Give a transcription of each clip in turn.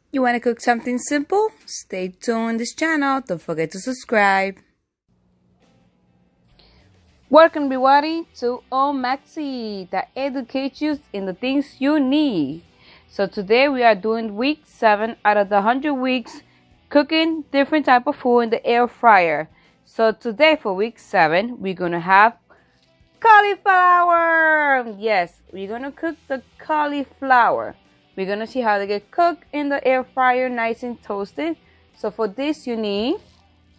You want to cook something simple? Stay tuned on this channel. Don't forget to subscribe. Welcome everybody to Maxy that educates you in the things you need. So today we are doing week 7 out of the 100 weeks cooking different type of food in the air fryer. So today for week 7 we're gonna have cauliflower. Yes, we're gonna cook the cauliflower. We're gonna see how they get cooked in the air fryer, nice and toasted. So for this you need,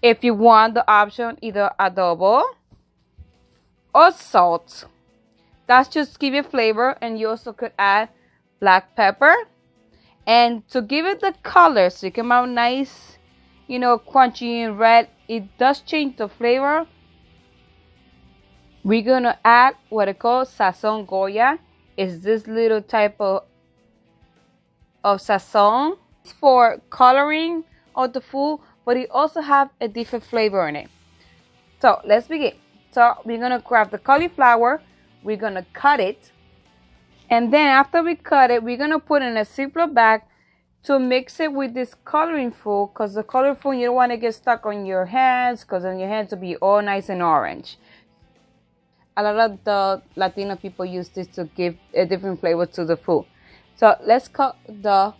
if you want the option, either adobo or salt. That's just give it flavor, and you also could add black pepper. And to give it the color, so it come out nice, crunchy and red, it does change the flavor. We're gonna add what it calls sazon Goya. Is this little type of sazon for coloring of the food, but it also have a different flavor in it. So let's begin. So we're gonna grab the cauliflower, we're gonna cut it, and then after we cut it, we're gonna put in a Ziploc bag to mix it with this coloring food, because the coloring food, you don't want to get stuck on your hands, because then your hands will be all nice and orange. A lot of the Latino people use this to give a different flavor to the food. So let's cut the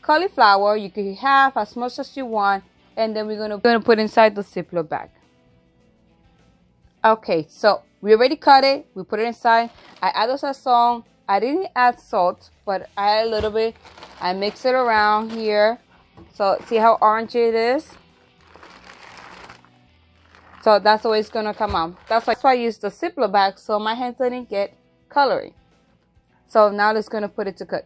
cauliflower. You can have as much as you want, and then we're gonna put inside the Ziploc bag. Okay, so we already cut it. We put it inside. I added sazon. I didn't add salt, but I added a little bit. I mix it around here. So see how orange it is? So that's the way it's gonna come out. That's why I used the Ziploc bag, so my hands didn't get coloring. So now let's gonna put it to cook.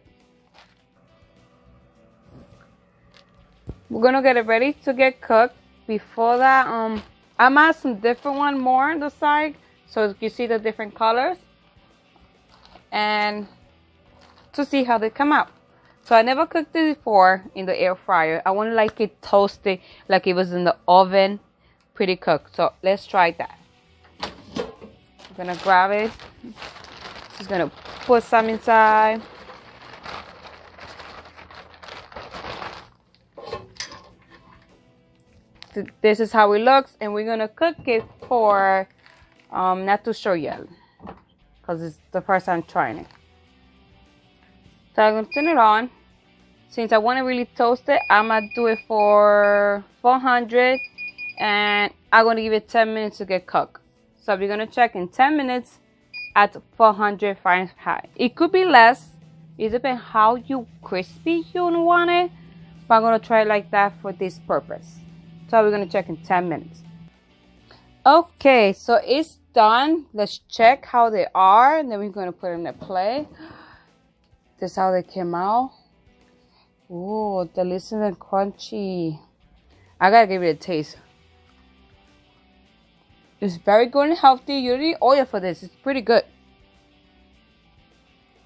We're gonna get it ready to get cooked. Before that, I'm add some different one more on the side, so you see the different colors, and to see how they come out. So I never cooked it before in the air fryer. I want to like it toasted, like it was in the oven, pretty cooked. So let's try that. I'm gonna grab it. Just gonna put some inside. This is how it looks, and we're gonna cook it for not too sure yet, because it's the first time trying it. So I'm gonna turn it on. Since I want to really toast it, I'm gonna do it for 400, and I'm gonna give it 10 minutes to get cooked. So we're gonna check in 10 minutes at 400 Fahrenheit. It could be less. It depends how crispy you want it, but I'm gonna try it like that for this purpose. So we're gonna check in 10 minutes. Okay, so it's done. Let's check how they are, and then we're gonna put them in a plate. This is how they came out. Ooh, delicious and crunchy. I gotta give it a taste. It's very good and healthy. You don't need oil for this. It's pretty good.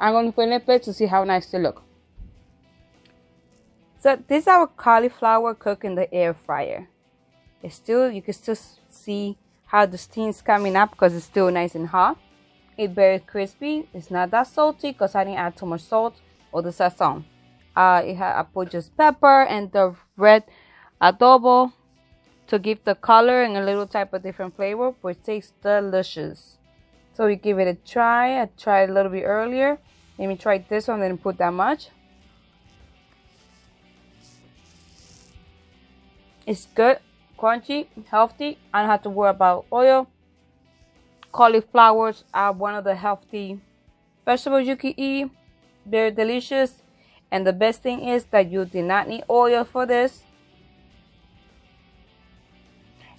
I'm going to put it in a plate to see how nice they look. So this is our cauliflower cooked in the air fryer. It's still, you can still see how the steam's coming up because it's still nice and hot. It's very crispy. It's not that salty because I didn't add too much salt or the sazon. I put just pepper and the red adobo to give the color and a little type of different flavor, but it tastes delicious. So we give it a try. I tried a little bit earlier. Let me try this one, didn't put that much. It's good, crunchy, healthy. I don't have to worry about oil. Cauliflowers are one of the healthy vegetables you can eat. They're delicious. And the best thing is that you did not need oil for this.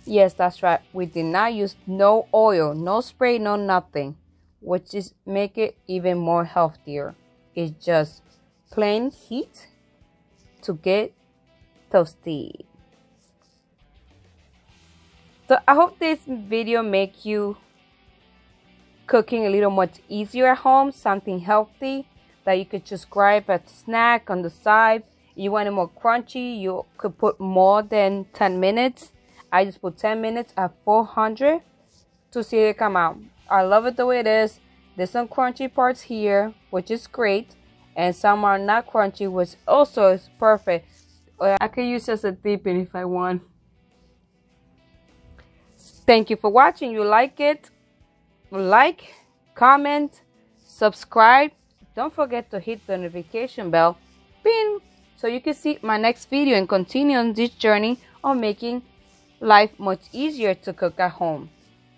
Yes, that's right. We did not use no oil, no spray, no nothing, which is make it even more healthier. It's just plain heat to get toasty. So I hope this video make you cooking a little much easier at home, something healthy that you could just grab a snack on the side. You want it more crunchy, you could put more than 10 minutes. I just put 10 minutes at 400 to see it come out. I love it the way it is. There's some crunchy parts here, which is great. and some are not crunchy, which also is perfect. I can use as a dipping if I want. Thank you for watching. You like it? Like, comment, subscribe. Don't forget to hit the notification bell, ping, so you can see my next video and continue on this journey of making life much easier to cook at home.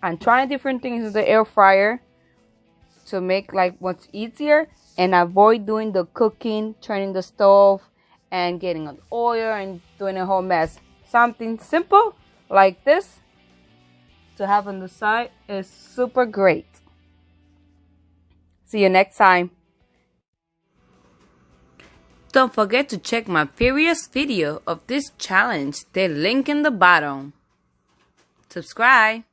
I'm trying different things in the air fryer to make life much easier and avoid doing the cooking, turning the stove, and getting on oil and doing a whole mess. Something simple like this to have on the side is super great. See you next time. Don't forget to check my previous video of this challenge. The link in the bottom. Subscribe.